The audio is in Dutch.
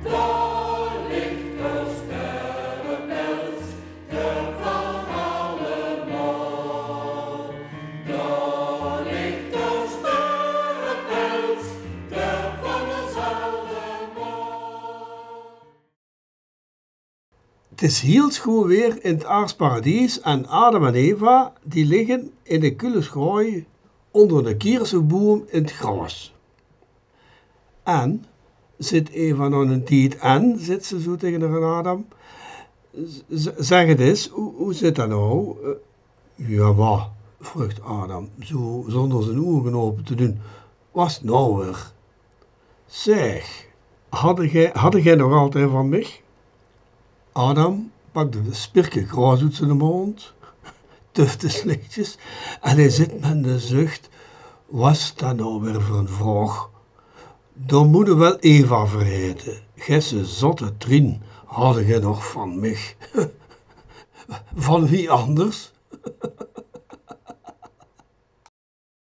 Daar ligt de sterrenbeeld, de van allemaal. Daar ligt de sterrenbeeld, de van ons allemaal. Het is heel schoon weer in het aardsparadies en Adam en Eva die liggen in de koele schrooi onder de kierenboom in het gras. En zit Eva nog een tijd en, zit ze zo tegen haar Adam. Zeg het eens, hoe zit dat nou? Ja, wat? Vroeg Adam, zo zonder zijn ogen open te doen. Was het nou weer? Zeg, had jij nog altijd van mij? Adam pakte de spirke gras uit zijn mond, tufte slichtjes en hij zit met een zucht. Was dat nou weer voor een vraag? Dan moet je wel Eva vergeten. Gisse zotte trien, had je nog van mij. Van wie anders?